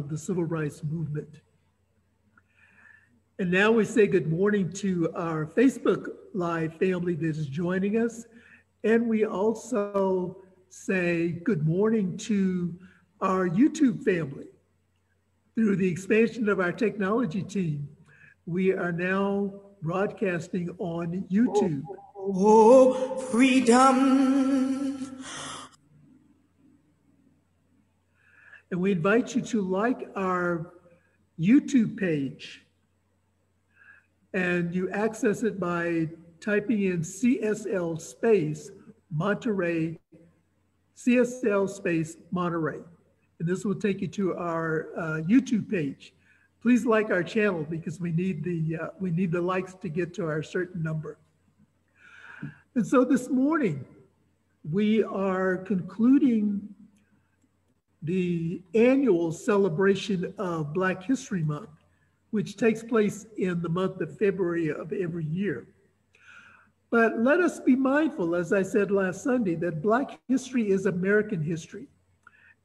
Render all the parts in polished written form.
the civil rights movement. And now we say good morning to our Facebook Live family that is joining us. And we also say good morning to our YouTube family. Through the expansion of our technology team, we are now broadcasting on YouTube. Oh, freedom. And we invite you to like our YouTube page. And you access it by typing in CSL space Monterey, CSL space Monterey. And this will take you to our YouTube page. Please like our channel because we need the likes to get to our certain number. And so this morning, we are concluding the annual celebration of Black History Month, which takes place in the month of February of every year. But let us be mindful, as I said last Sunday, that Black history is American history.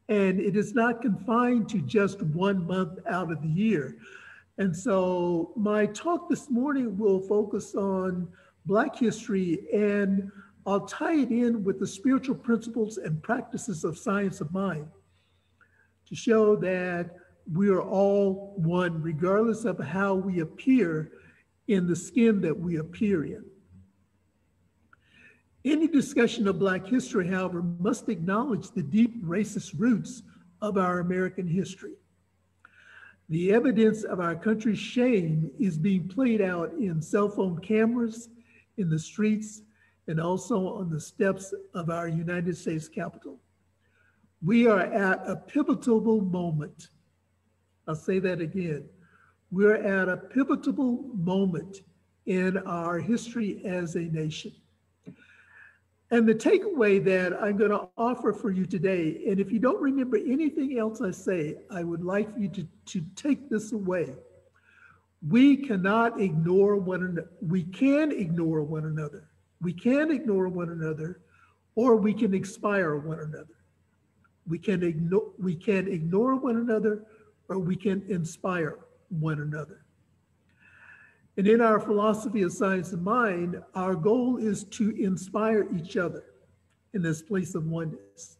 And it is not confined to just 1 month out of the year. And so my talk this morning will focus on Black history, and I'll tie it in with the spiritual principles and practices of science of mind to show that we are all one, regardless of how we appear in the skin that we appear in. Any discussion of Black history, however, must acknowledge the deep racist roots of our American history. The evidence of our country's shame is being played out in cell phone cameras, in the streets, and also on the steps of our United States Capitol. We are at a pivotal moment. I'll say that again. We're at a pivotal moment in our history as a nation. And the takeaway that I'm going to offer for you today, and if you don't remember anything else I say, I would like you to take this away. We cannot ignore one another. We can ignore one another. We can ignore one another, or we can inspire one another. We can ignore one another, or we can inspire one another. And in our philosophy of science of mind, our goal is to inspire each other in this place of oneness.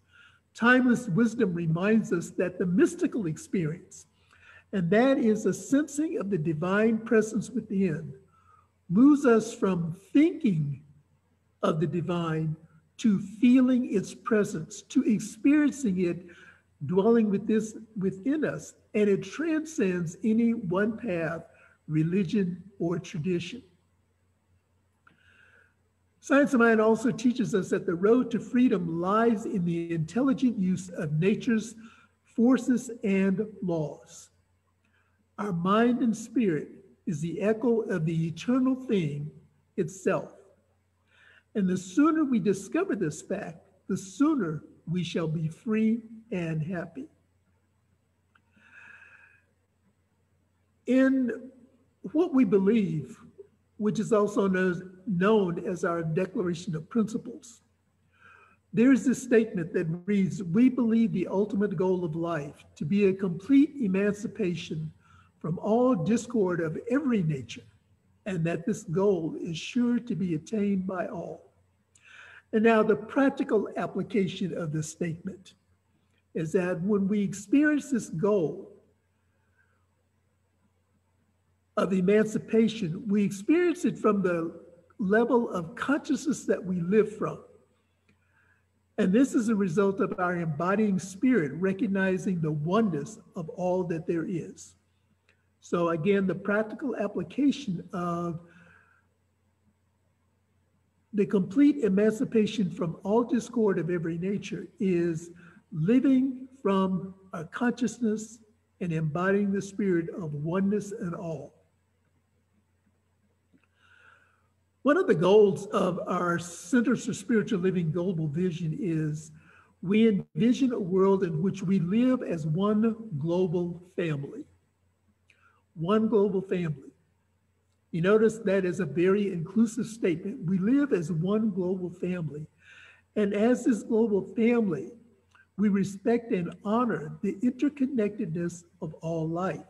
Timeless wisdom reminds us that the mystical experience, and that is a sensing of the divine presence within, moves us from thinking of the divine to feeling its presence, to experiencing it dwelling within us, and it transcends any one path, religion, or tradition. Science of mind also teaches us that the road to freedom lies in the intelligent use of nature's forces and laws. Our mind and spirit is the echo of the eternal thing itself. And the sooner we discover this fact, the sooner we shall be free and happy. In what we believe, which is also known as our Declaration of Principles, there is this statement that reads, "We believe the ultimate goal of life to be a complete emancipation from all discord of every nature, and that this goal is sure to be attained by all." And now the practical application of this statement is that when we experience this goal of emancipation, we experience it from the level of consciousness that we live from. And this is a result of our embodying spirit, recognizing the oneness of all that there is. So again, the practical application of the complete emancipation from all discord of every nature is living from our consciousness and embodying the spirit of oneness and all. One of the goals of our Centers for Spiritual Living Global Vision is we envision a world in which we live as one global family. One global family. You notice that is a very inclusive statement. We live as one global family. And as this global family, We respect and honor the interconnectedness of all life.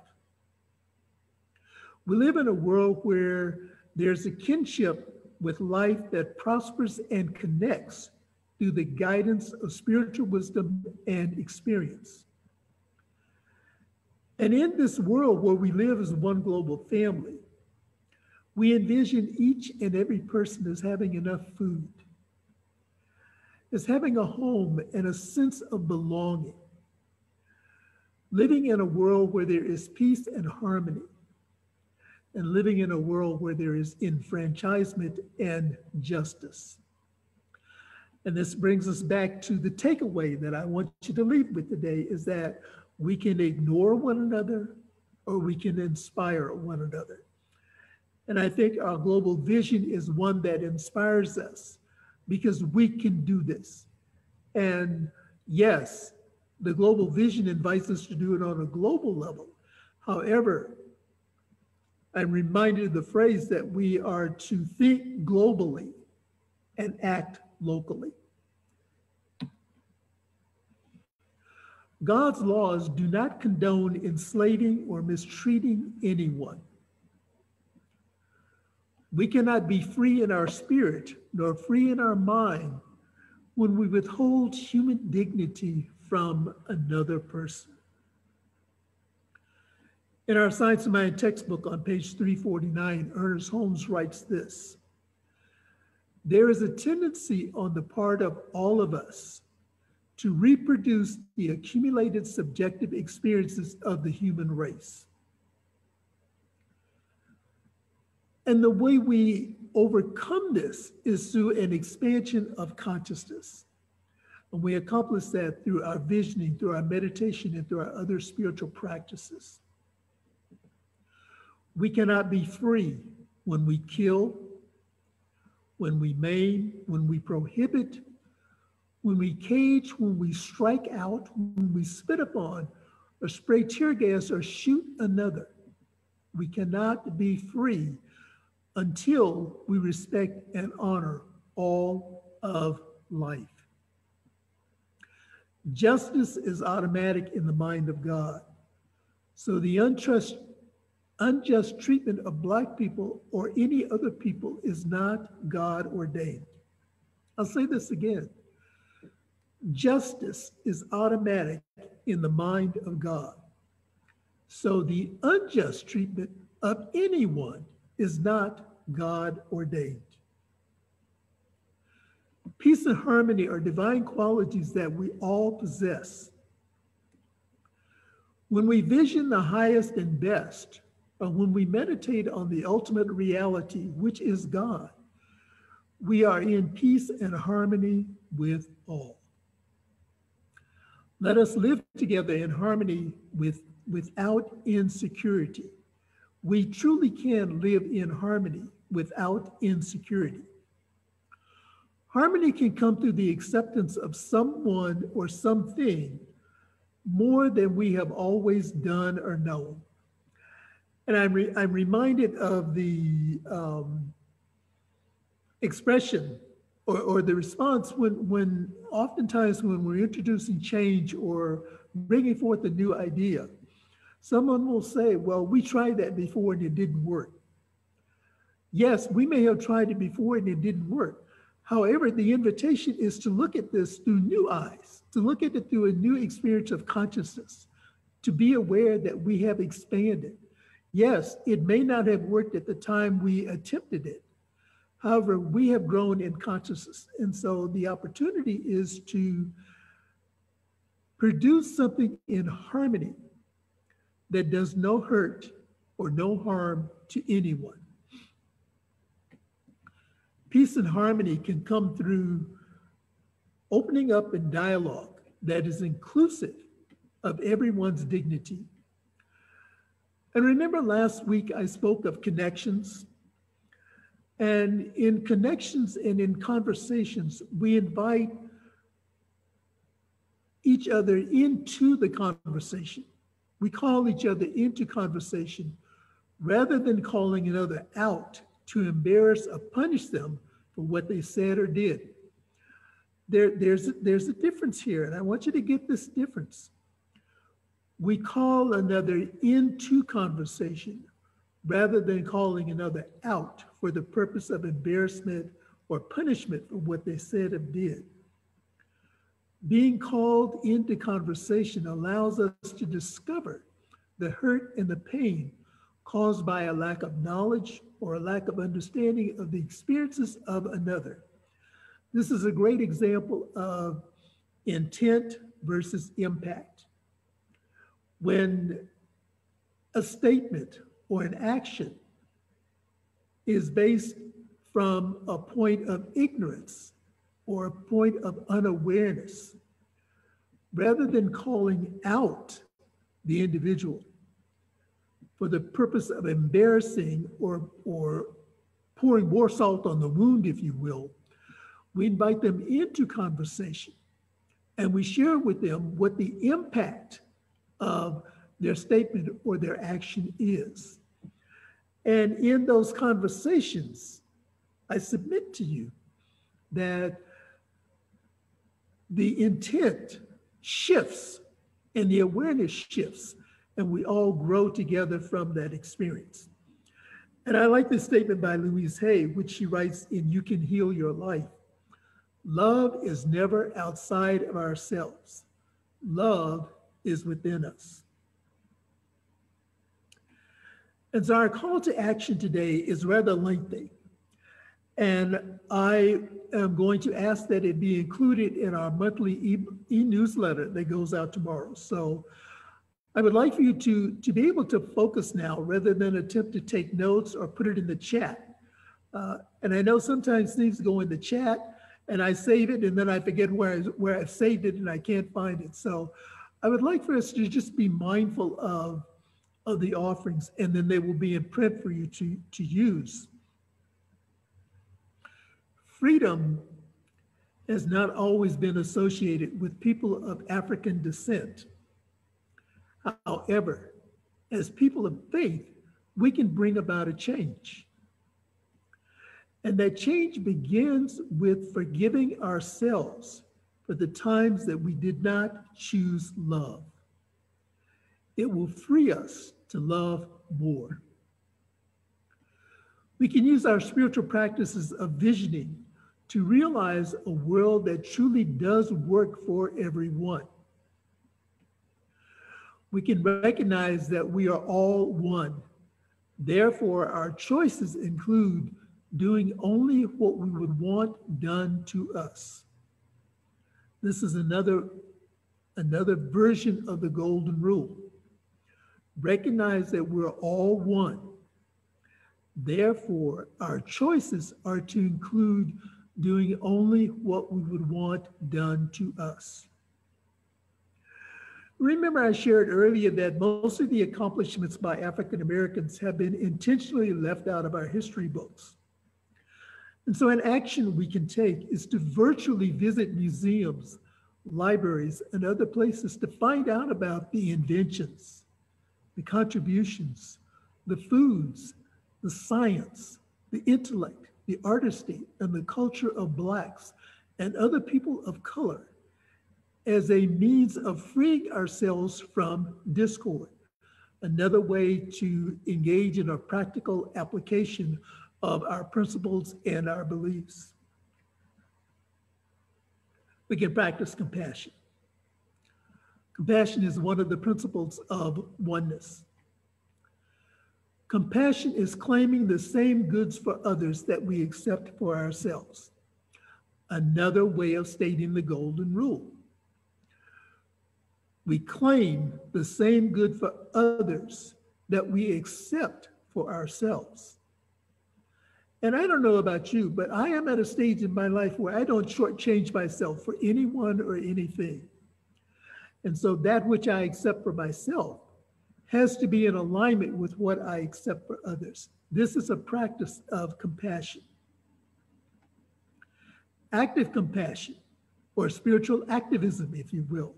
We live in a world where there's a kinship with life that prospers and connects through the guidance of spiritual wisdom and experience. And in this world where we live as one global family, we envision each and every person as having enough food, as having a home and a sense of belonging, living in a world where there is peace and harmony, and living in a world where there is enfranchisement and justice. And this brings us back to the takeaway that I want you to leave with today, is that we can ignore one another or we can inspire one another. And I think our global vision is one that inspires us because we can do this. And yes, the global vision invites us to do it on a global level. However, I'm reminded of the phrase that we are to think globally and act locally. God's laws do not condone enslaving or mistreating anyone. We cannot be free in our spirit nor free in our mind when we withhold human dignity from another person. In our Science of Mind textbook on page 349, Ernest Holmes writes this: "There is a tendency on the part of all of us to reproduce the accumulated subjective experiences of the human race. And the way we overcome this is through an expansion of consciousness. And we accomplish that through our visioning, through our meditation, and through our other spiritual practices. We cannot be free when we kill, when we maim, when we prohibit, when we cage, when we strike out, when we spit upon, or spray tear gas, or shoot another. We cannot be free until we respect and honor all of life. Justice is automatic in the mind of God. So the unjust treatment of Black people or any other people is not God ordained. I'll say this again. Justice is automatic in the mind of God. So the unjust treatment of anyone is not God ordained. Peace and harmony are divine qualities that we all possess. When we vision the highest and best, or when we meditate on the ultimate reality, which is God, we are in peace and harmony with all. Let us live together in harmony without insecurity. We truly can live in harmony without insecurity. Harmony can come through the acceptance of someone or something more than we have always done or known. And I'm reminded of the expression or the response when oftentimes when we're introducing change or bringing forth a new idea, someone will say, well, we tried that before and it didn't work. Yes, we may have tried it before and it didn't work. However, the invitation is to look at this through new eyes, to look at it through a new experience of consciousness, to be aware that we have expanded. Yes, it may not have worked at the time we attempted it. However, we have grown in consciousness. And so the opportunity is to produce something in harmony that does no hurt or no harm to anyone. Peace and harmony can come through opening up in dialogue that is inclusive of everyone's dignity. And remember last week I spoke of connections. And in connections and in conversations, we invite each other into the conversation. We call each other into conversation rather than calling another out to embarrass or punish them for what they said or did. there's a difference here, and I want you to get this difference. We call another into conversation rather than calling another out for the purpose of embarrassment or punishment for what they said or did. Being called into conversation allows us to discover the hurt and the pain caused by a lack of knowledge or a lack of understanding of the experiences of another. This is a great example of intent versus impact. When a statement or an action is based from a point of ignorance or a point of unawareness, rather than calling out the individual for the purpose of embarrassing or pouring more salt on the wound, if you will, we invite them into conversation and we share with them what the impact of their statement or their action is. And in those conversations, I submit to you that the intent shifts and the awareness shifts, and we all grow together from that experience. And I like this statement by Louise Hay, which she writes in You Can Heal Your Life. Love is never outside of ourselves. Love is within us. And so our call to action today is rather lengthy. And I am going to ask that it be included in our monthly e-newsletter that goes out tomorrow. So I would like for you to be able to focus now rather than attempt to take notes or put it in the chat. And I know sometimes things go in the chat and I save it and then I forget where I've saved it and I can't find it. So I would like for us to just be mindful of the offerings, and then they will be in print for you to use. Freedom has not always been associated with people of African descent. However, as people of faith, we can bring about a change. And that change begins with forgiving ourselves for the times that we did not choose love. It will free us to love more. We can use our spiritual practices of visioning to realize a world that truly does work for everyone. We can recognize that we are all one. Therefore, our choices include doing only what we would want done to us. This is another version of the golden rule. Recognize that we're all one. Therefore, our choices are to include doing only what we would want done to us. Remember, I shared earlier that most of the accomplishments by African Americans have been intentionally left out of our history books. And so an action we can take is to virtually visit museums, libraries, and other places to find out about the inventions, the contributions, the foods, the science, the intellect, the artistry, and the culture of Blacks and other people of color as a means of freeing ourselves from discord, another way to engage in a practical application of our principles and our beliefs. We can practice compassion. Compassion is one of the principles of oneness. Compassion is claiming the same goods for others that we accept for ourselves. Another way of stating the golden rule. We claim the same good for others that we accept for ourselves. And I don't know about you, but I am at a stage in my life where I don't shortchange myself for anyone or anything. And so that which I accept for myself has to be in alignment with what I accept for others. This is a practice of compassion. Active compassion, or spiritual activism, if you will,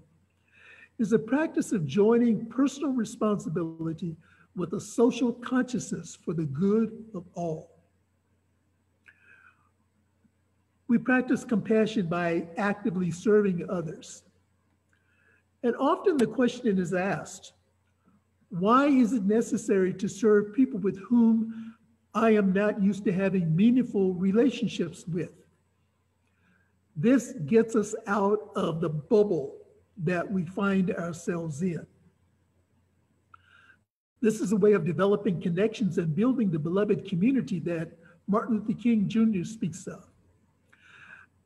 is a practice of joining personal responsibility with a social consciousness for the good of all. We practice compassion by actively serving others. And often the question is asked, why is it necessary to serve people with whom I am not used to having meaningful relationships with? This gets us out of the bubble that we find ourselves in. This is a way of developing connections and building the beloved community that Martin Luther King Jr. speaks of.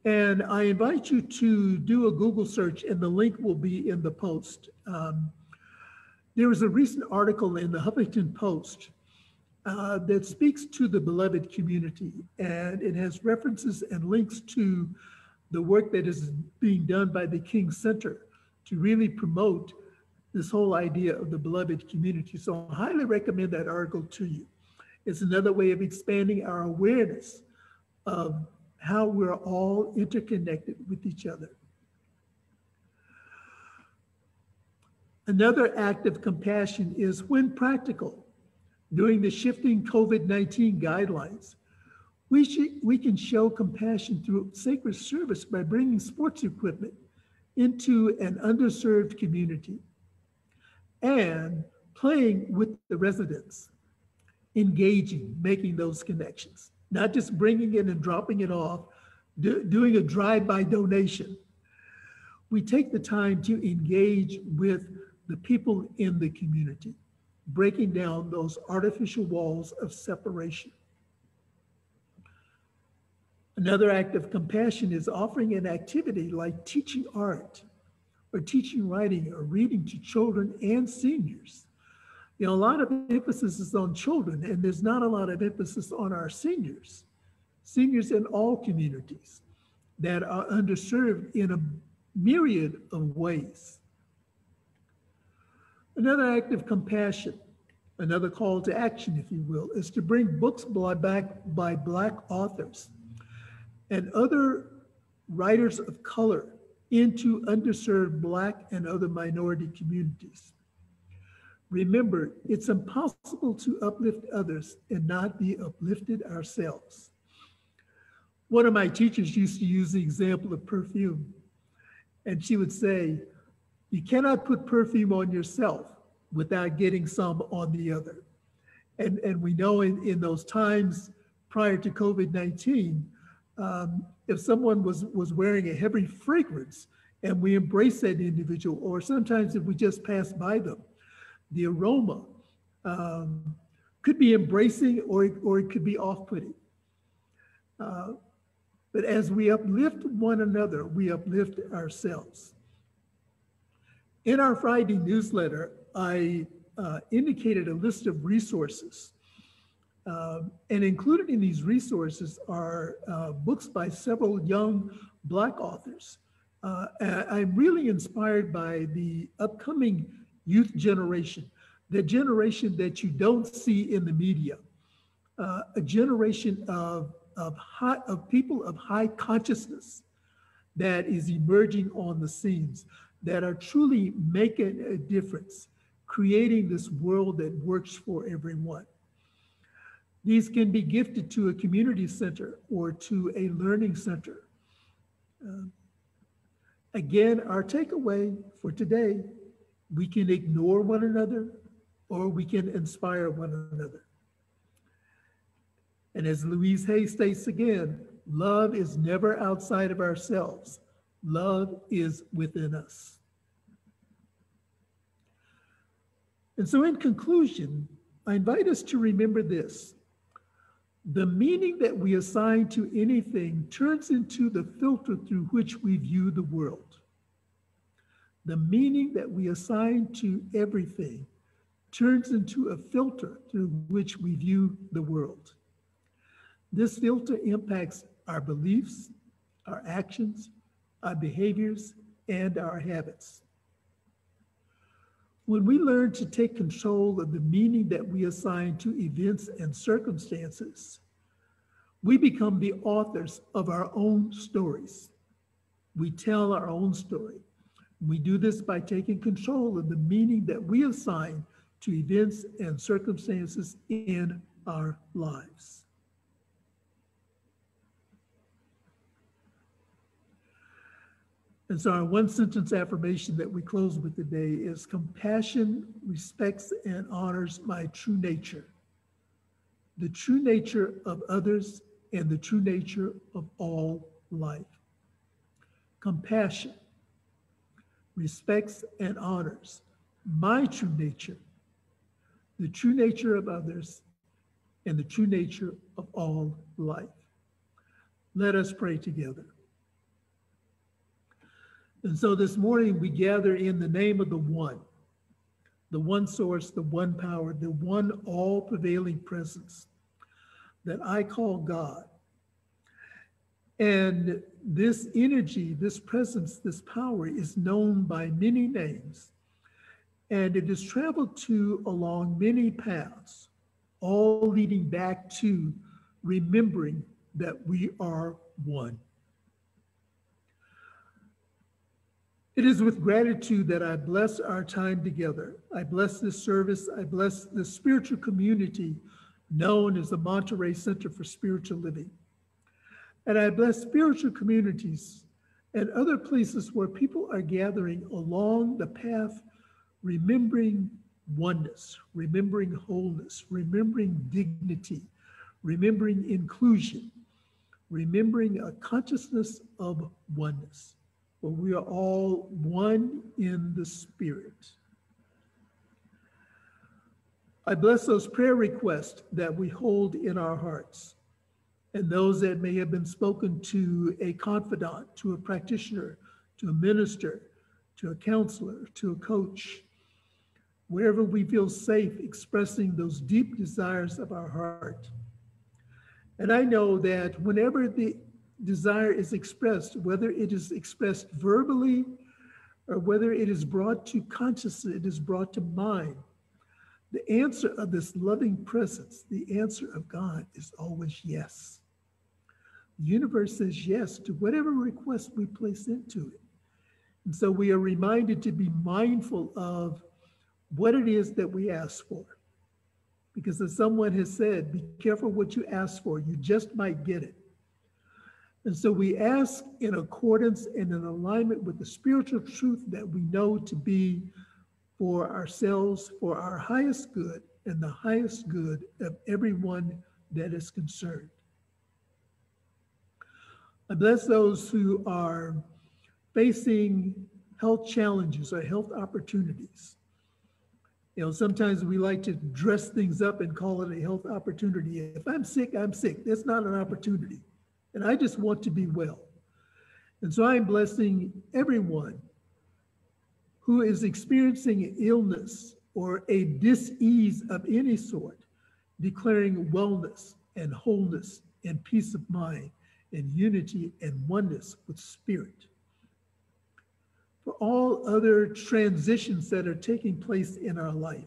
And I invite you to do a Google search, and the link will be in the post. There was a recent article in the Huffington Post that speaks to the beloved community, and it has references and links to the work that is being done by the King Center to really promote this whole idea of the beloved community. So I highly recommend that article to you. It's another way of expanding our awareness of how we're all interconnected with each other. Another act of compassion is, when practical, during the shifting COVID-19 guidelines, we can show compassion through sacred service by bringing sports equipment into an underserved community and playing with the residents, engaging, making those connections, not just bringing it and dropping it off, doing a drive-by donation. We take the time to engage with the people in the community, breaking down those artificial walls of separation. Another act of compassion is offering an activity like teaching art or teaching writing or reading to children and seniors. You know, a lot of emphasis is on children, and there's not a lot of emphasis on our seniors in all communities that are underserved in a myriad of ways. Another act of compassion, another call to action, if you will, is to bring books by Black authors and other writers of color into underserved Black and other minority communities. Remember, it's impossible to uplift others and not be uplifted ourselves. One of my teachers used to use the example of perfume, and she would say, you cannot put perfume on yourself without getting some on the other. And we know in those times prior to COVID-19, if someone was wearing a heavy fragrance and we embrace that individual, or sometimes if we just pass by them, the aroma could be embracing or it could be off-putting. But as we uplift one another, we uplift ourselves. In our Friday newsletter, I indicated a list of resources. And included in these resources are books by several young Black authors. I'm really inspired by the upcoming youth generation, the generation that you don't see in the media, a generation of people of high consciousness that is emerging on the scenes, that are truly making a difference, creating this world that works for everyone. These can be gifted to a community center or to a learning center. Again, our takeaway for today, we can ignore one another or we can inspire one another. And as Louise Hay states again, love is never outside of ourselves. Love is within us. And so in conclusion, I invite us to remember this. The meaning that we assign to anything turns into the filter through which we view the world. The meaning that we assign to everything turns into a filter through which we view the world. This filter impacts our beliefs, our actions, our behaviors, and our habits. When we learn to take control of the meaning that we assign to events and circumstances, we become the authors of our own stories. We tell our own story. We do this by taking control of the meaning that we assign to events and circumstances in our lives. And so our one sentence affirmation that we close with today is compassion respects and honors my true nature, the true nature of others and the true nature of all life. Compassion respects and honors my true nature, the true nature of others and the true nature of all life. Let us pray together. And so this morning we gather in the name of the one source, the one power, the one all prevailing presence that I call God. And this energy, this presence, this power is known by many names, and it is traveled to along many paths, all leading back to remembering that we are one. It is with gratitude that I bless our time together. I bless this service. I bless the spiritual community known as the Monterey Center for Spiritual Living. And I bless spiritual communities and other places where people are gathering along the path, remembering oneness, remembering wholeness, remembering dignity, remembering inclusion, remembering a consciousness of oneness, where we are all one in the Spirit. I bless those prayer requests that we hold in our hearts, and those that may have been spoken to a confidant, to a practitioner, to a minister, to a counselor, to a coach, wherever we feel safe expressing those deep desires of our heart. And I know that whenever the desire is expressed, whether it is expressed verbally or whether it is brought to consciousness, it is brought to mind, the answer of this loving presence, the answer of God is always yes. The universe says yes to whatever request we place into it. And so we are reminded to be mindful of what it is that we ask for. Because as someone has said, be careful what you ask for, you just might get it. And so we ask in accordance and in alignment with the spiritual truth that we know to be for ourselves, for our highest good and the highest good of everyone that is concerned. I bless those who are facing health challenges or health opportunities. You know, sometimes we like to dress things up and call it a health opportunity. If I'm sick, I'm sick. That's not an opportunity. And I just want to be well. And so I'm blessing everyone who is experiencing illness or a dis-ease of any sort, declaring wellness and wholeness and peace of mind and unity and oneness with spirit. For all other transitions that are taking place in our life,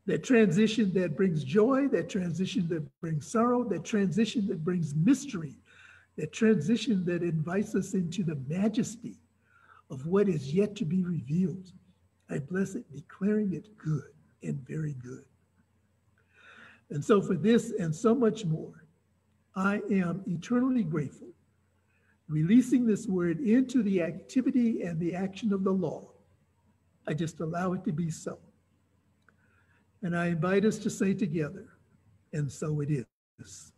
that transition that brings joy, that transition that brings sorrow, that transition that brings mystery, that transition that invites us into the majesty of what is yet to be revealed. I bless it, declaring it good and very good. And so for this and so much more, I am eternally grateful, releasing this word into the activity and the action of the law. I just allow it to be so. And I invite us to say together, and so it is.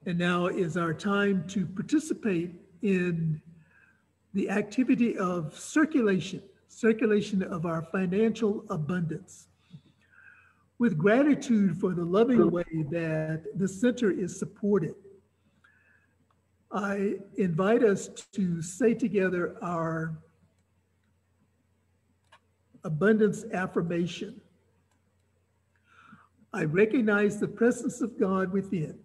And now is our time to participate in the activity of circulation of our financial abundance. With gratitude for the loving way that the center is supported, I invite us to say together our abundance affirmation. I recognize the presence of God within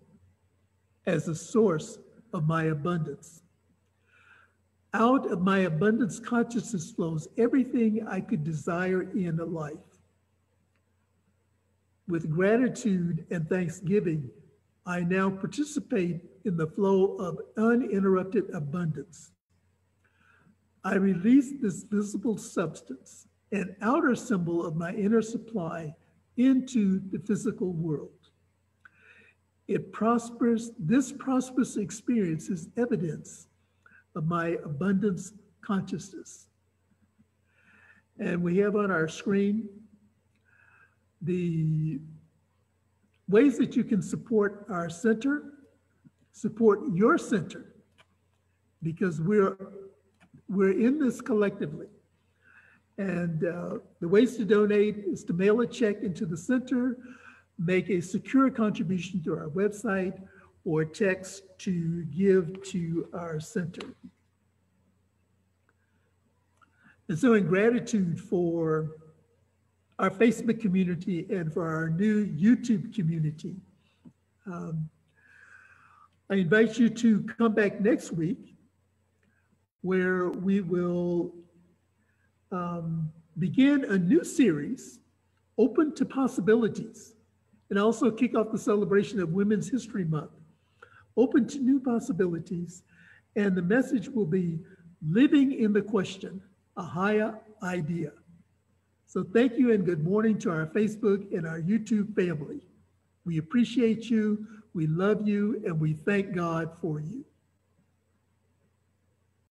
as the source of my abundance. Out of my abundance consciousness flows everything I could desire in life. With gratitude and thanksgiving, I now participate in the flow of uninterrupted abundance. I release this visible substance an outer symbol of my inner supply into the physical world. This prosperous experience is evidence of my abundance consciousness. And we have on our screen the ways that you can support our center, support your center, because we're in this collectively. And the ways to donate is to mail a check into the center, make a secure contribution to our website, or text to give to our center. And so in gratitude for our Facebook community and for our new YouTube community, I invite you to come back next week where we will begin a new series, Open to Possibilities, and also kick off the celebration of Women's History Month, Open to New Possibilities. And the message will be Living in the Question, a Higher Idea. So thank you and good morning to our Facebook and our YouTube family. We appreciate you, we love you, and we thank God for you.